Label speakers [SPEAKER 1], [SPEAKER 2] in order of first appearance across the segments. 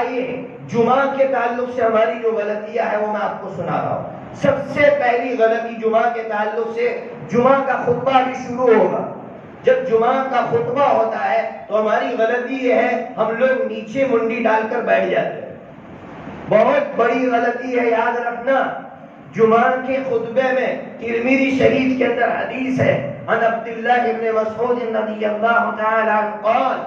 [SPEAKER 1] آئیے جمعہ کے تعلق سے ہماری جو غلطیاں ہیں وہ میں آپ کو سنا رہا ہوں۔ سب سے پہلی غلطی جمعہ کے تعلق سے، جمعہ کا خطبہ بھی شروع ہوگا، جب جمعہ کا خطبہ ہوتا ہے تو ہماری غلطی یہ ہے ہم لوگ نیچے منڈی ڈال کر بیٹھ جاتے ہیں۔ بہت بڑی غلطی ہے، یاد رکھنا۔ جمعہ کے خطبے میں ترمذی شریف کے اندر حدیث ہے، عن عبداللہ ابن مسعود رضی اللہ تعالی عنہ قال،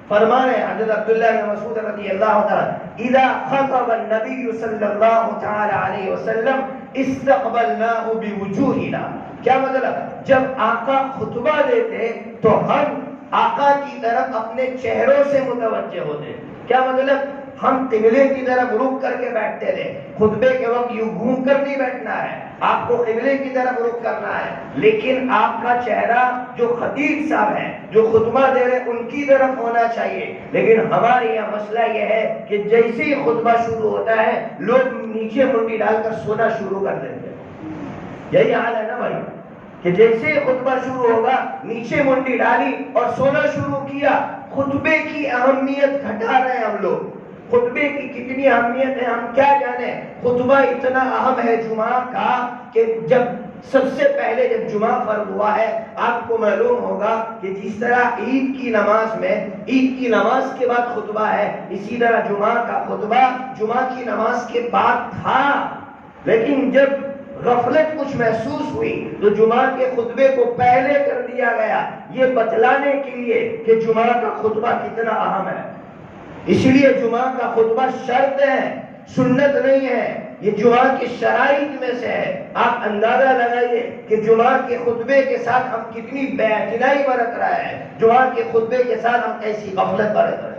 [SPEAKER 1] فرمانے حضرت عبداللہ بن مسعود رضی اللہ تعالی، اذا خطب النبی صلی اللہ تعالی علیہ وسلم استقبلناه بوجوہنا۔ کیا مطلب؟ جب آقا خطبہ دیتے تو ہم آقا کی طرف اپنے چہروں سے متوجہ ہوتے۔ کیا مطلب؟ ہم قبلے کی طرف رخ کر کے بیٹھتے تھے۔ خطبے کے وقت یوں گھوم کر نہیں بیٹھنا ہے، آپ کو قبلے کی طرف رخ کرنا ہے، لیکن آپ کا چہرہ جو خطیب صاحب ہیں جو خطبہ دے رہے ان کی طرف ہونا چاہیے۔ لیکن ہمارے یہاں مسئلہ یہ ہے کہ جیسے ہی خطبہ شروع ہوتا ہے لوگ نیچے منڈی ڈال کر سونا شروع کر دیتے ہیں۔ یہی حال ہے نا بھائی، کہ جیسے خطبہ شروع ہوگا نیچے منڈی ڈالی اور سونا شروع کیا۔ خطبے کی اہمیت گھٹا رہے ہیں ہم لوگ۔ خطبے کی کتنی اہمیت ہے ہم کیا جانے۔ خطبہ اتنا اہم ہے جمعہ کا کہ جب سب سے پہلے جب جمعہ فرض ہوا ہے، آپ کو معلوم ہوگا کہ جس طرح عید کی نماز میں عید کی نماز کے بعد خطبہ ہے، اسی طرح جمعہ کا خطبہ جمعہ کی نماز کے بعد تھا۔ لیکن جب غفلت کچھ محسوس ہوئی تو جمعہ کے خطبے کو پہلے کر دیا گیا، یہ بتلانے کے لیے کہ جمعہ کا خطبہ کتنا اہم ہے۔ اس لیے جمعہ کا خطبہ شرط ہے، سنت نہیں ہے، یہ جمعہ کی شرائط میں سے ہے۔ آپ اندازہ لگائیے کہ جمعہ کے خطبے کے ساتھ ہم کتنی بے اعتنائی برت رہے ہیں، جمعہ کے خطبے کے ساتھ ہم کیسی غفلت برت رہے ہیں۔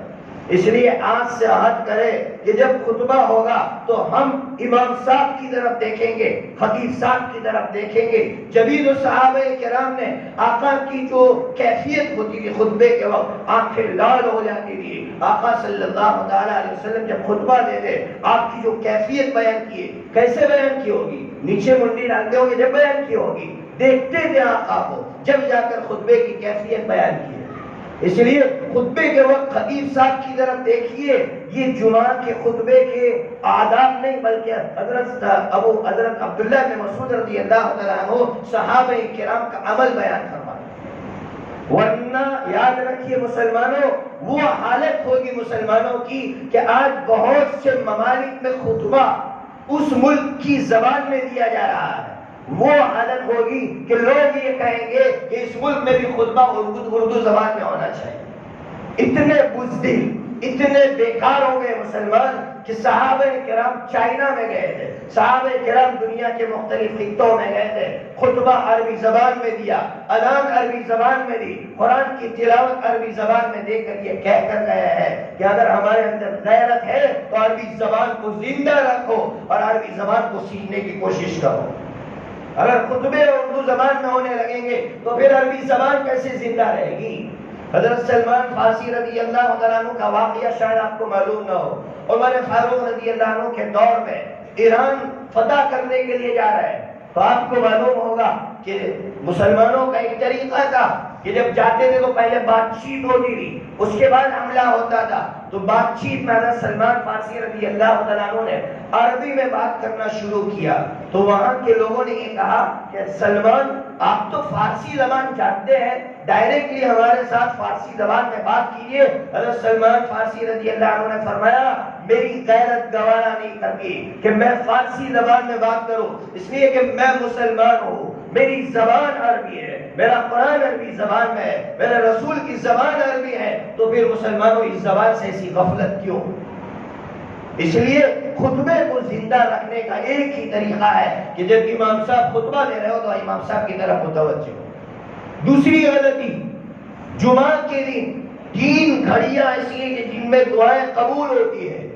[SPEAKER 1] اس لیے آج سے عہد کرے کہ جب خطبہ ہوگا تو ہم امام صاحب کی طرف دیکھیں گے، خطیب صاحب کی طرف دیکھیں گے۔ جبھی تو صحابہ کرام نے آقا کی جو کیفیت ہوتی تھی خطبے کے وقت آنکھیں لال ہو جاتی تھی۔ آقا صلی اللہ تعالی علیہ وسلم جب خطبہ دے دے آپ کی جو کیفیت بیان کیے، کیسے بیان کی ہوگی؟ نیچے منڈی ڈالتے ہوں گے جب بیان کی ہوگی، دیکھتے تھے آقا کو، جب جا کر خطبے کی کیفیت بیان کی۔ اس لیے خطبے کے وقت خطیب صاحب کی طرف دیکھیے، یہ جمعہ کے خطبے کے آداب نہیں بلکہ حضرت عبداللہ بن مسعود رضی اللہ تعالیٰ عنہ صحابہ کرام کا عمل بیان فرمائے۔ ورنہ یاد رکھیے مسلمانوں، وہ حالت ہوگی مسلمانوں کی کہ آج بہت سے ممالک میں خطبہ اس ملک کی زبان میں دیا جا رہا ہے۔ وہ حالت ہوگی کہ لوگ یہ کہیں گے کہ اس ملک میں بھی خطبہ اردو زبان میں ہونا چاہیے۔ اتنے بزدل، اتنے بیکار ہو گئے مسلمان کہ صحابہ کرام چائنا میں گئے تھے، صحابہ کرام دنیا کے مختلف خطوں میں گئے تھے، خطبہ عربی زبان میں دیا، اذان عربی زبان میں دی، قرآن کی تلاوت عربی زبان میں دے کر یہ کہہ کر گیا ہے کہ اگر ہمارے اندر غیرت ہے تو عربی زبان کو زندہ رکھو اور عربی زبان کو سیکھنے کی کوشش کرو۔ اگر خطبے اردو زبان میں ہونے لگیں گے تو پھر عربی زبان کیسے زندہ رہے گی؟ حضرت سلمان فارسی رضی اللہ تعالیٰ عنہ کا واقعہ شاید آپ کو معلوم نہ ہو، عمر فاروق رضی اللہ عنہ کے دور میں ایران فتح کرنے کے لیے جا رہے ہیں، تو آپ کو معلوم ہوگا کہ مسلمانوں کا ایک طریقہ تھا کہ جب جاتے تھے تو پہلے بات چیت ہوتی تھی، اس کے بعد حملہ ہوتا تھا۔ تو بات چیت میں حضرت سلمان فارسی رضی اللہ تعالیٰ عنہ نے عربی میں بات کرنا شروع کیا، تو وہاں کے لوگوں نے یہ کہا کہ سلمان آپ تو فارسی زبان جانتے ہیں، ڈائریکٹلی ہمارے ساتھ فارسی زبان میں بات کیجئے۔ حضرت سلمان فارسی رضی اللہ عنہ نے فرمایا میری غیرت گوارا نہیں کرتی کہ میں فارسی زبان میں بات کروں، اس لیے کہ میں مسلمان ہوں، میری زبان عربی ہے، میرا قرآن عربی زبان میں ہے، میرے رسول کی زبان عربی ہے، تو پھر مسلمانوں اس زبان سے ایسی غفلت کیوں؟ اس لیے خطبے کو زندہ رکھنے کا ایک ہی طریقہ ہے کہ جب امام صاحب خطبہ دے رہے ہو تو امام صاحب کی طرف متوجہ ہو۔ دوسری غلطی، جمعہ کے دن 3 گھڑیاں ایسی ہیں کہ جن میں دعائیں قبول ہوتی ہے۔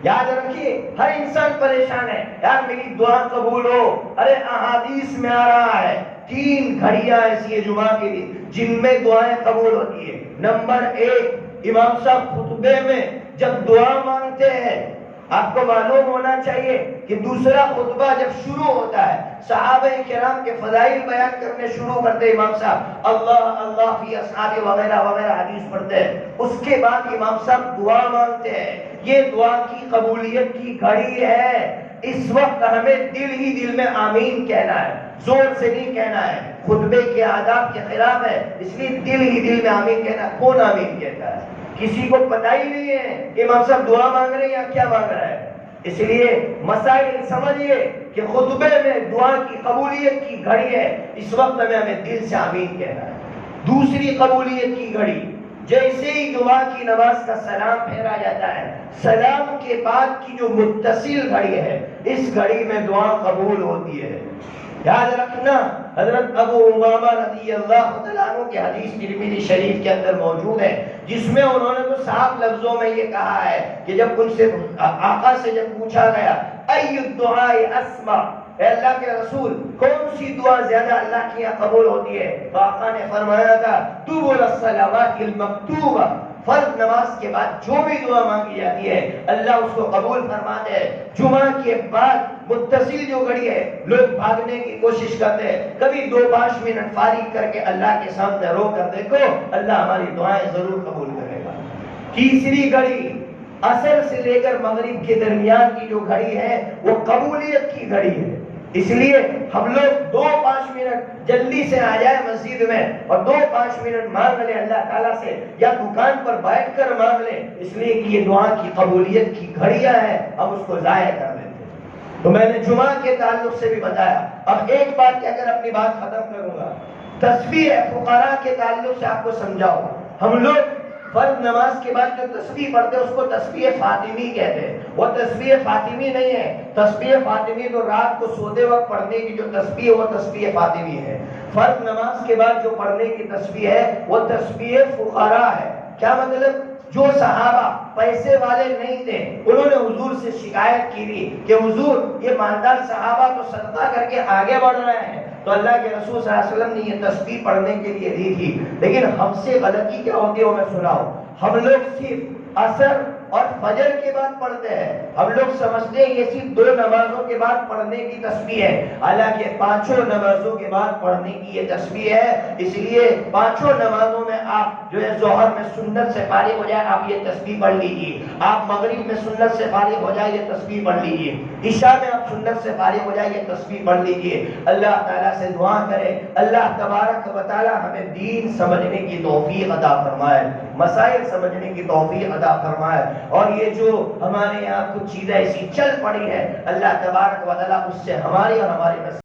[SPEAKER 1] یاد رکھیے ہر انسان پریشان ہے، یار میری دعا قبول ہو، ارے احادیث میں آ رہا ہے 3 گھڑیاں ایسی ہیں جمعہ کے دن جن میں دعائیں قبول ہوتی ہے۔ نمبر 1، امام صاحب خطبے میں جب دعا مانگتے ہیں، آپ کو معلوم ہونا چاہیے کہ دوسرا خطبہ جب شروع ہوتا ہے صحابہ کرام کے فضائل بیان کرنے شروع کرتے امام صاحب، اللہ اللہ فی اصحاب وغیرہ وغیرہ حدیث پڑھتے ہیں، اس کے بعد امام صاحب دعا مانگتے ہیں۔ یہ دعا کی قبولیت کی گھڑی ہے۔ اس وقت ہمیں دل ہی دل میں آمین کہنا ہے، زور سے نہیں کہنا ہے، خطبے کے آداب کے خلاف ہے، اس لیے دل ہی دل میں آمین کہنا۔ کون آمین کہتا ہے؟ کسی کو پتہ ہی نہیں ہے کہ امام صاحب دعا مانگ رہے ہیں یا کیا مانگ رہا ہے۔ اس لیے مسائل سمجھیے کہ خطبے میں دعا کی قبولیت کی گھڑی ہے، اس وقت ہمیں دل سے آمین کہنا ہے۔ دوسری قبولیت کی گھڑی، جیسے ہی جمعہ کی نماز کا سلام پھیرا جاتا ہے، سلام کے بعد کی جو متصل گھڑی ہے، اس گھڑی میں دعا قبول ہوتی ہے۔ یاد رکھنا، حضرت ابو امامہ رضی اللہ تعالیٰ عنہ کی حدیث ترمذی شریف کے اندر موجود ہے، جس میں انہوں نے تو صاف لفظوں میں یہ کہا ہے کہ جب ان سے آقا سے جب پوچھا گیا ای الدعاء اسمع، اے اللہ کے رسول کون سی دعا زیادہ اللہ کی یہاں قبول ہوتی ہے، تو آقا نے فرمایا تھا دبر الصلوات المکتوبہ، فرض نماز کے بعد جو بھی دعا مانگی جاتی ہے اللہ اس کو قبول فرماتے ہیں۔ جمعہ کے بعد متصل جو گھڑی ہے، لوگ بھاگنے کی کوشش کرتے ہیں، کبھی 2-5 منٹ فارغ کر کے اللہ کے سامنے رو کر دیکھو، اللہ ہماری دعائیں ضرور قبول کرے گا۔ تیسری گھڑی، عصر سے لے کر مغرب کے درمیان کی جو گھڑی ہے وہ قبولیت کی گھڑی ہے۔ اس لیے ہم لوگ 2-5 منٹ جلدی سے آ جائے مسجد میں اور 2-5 منٹ مانگ لیں اللہ تعالیٰ سے، یا دکان پر بیٹھ کر مانگ لیں، اس لیے کہ یہ دعا کی قبولیت کی گھڑیاں ہیں، ہم اس کو ضائع کر دیتے ہیں۔ تو میں نے جمعہ کے تعلق سے بھی بتایا۔ اب ایک بات کہ اگر اپنی بات ختم کروں گا، تسبیح فقراء کے تعلق سے آپ کو سمجھاؤ۔ ہم لوگ فرض نماز کے بعد جو تسبیح پڑھتے ہیں اس کو تسبیح فاطمی کہتے ہیں، وہ تسبیح فاطمی نہیں ہے۔ تسبیح فاطمی تو رات کو سوتے وقت پڑھنے کی جو تسبیح ہے وہ تسبیح فاطمی ہے۔ فرض نماز کے بعد جو پڑھنے کی تسبیح ہے وہ تسبیح فقراء ہے۔ کیا مطلب؟ جو صحابہ پیسے والے نہیں تھے، انہوں نے حضور سے شکایت کی تھی کہ حضور یہ مالدار صحابہ تو صدقہ کر کے آگے بڑھ رہے ہیں، تو اللہ کے رسول صلی اللہ علیہ وسلم نے یہ تسبیح پڑھنے کے لیے دی تھی، لیکن ہم سے غلطی کیا ہوتی ہے وہ میں سناؤں۔ ہم لوگ صرف عصر اور فجر کے بعد پڑھتے ہیں، ہم لوگ سمجھتے ہیں یہ صرف 2 نمازوں کے بعد پڑھنے کی تسبیح ہے، حالانکہ 5 نمازوں کے بعد پڑھنے کی یہ تسبیح ہے۔ اس لیے 5 نمازوں میں آپ جو ہے ظہر میں سنت سے فارغ ہو جائے آپ یہ تسبیح پڑھ لیجیے، آپ مغرب میں سنت سے فارغ ہو جائے یہ تسبیح پڑھ لیجیے، عشاء میں آپ سنت سے فارغ ہو جائے یہ تسبیح پڑھ لیجیے۔ اللہ تعالیٰ سے دعا کرے اللہ تبارک و تعالیٰ ہمیں دین سمجھنے کی توفیق عطا فرمائے، مسائل سمجھنے کی توفیق عطا فرمائے، اور یہ جو ہمارے یہاں کچھ چیزیں ایسی چل پڑی ہے اللہ تبارک و تعالیٰ اس سے ہماری اور ہمارے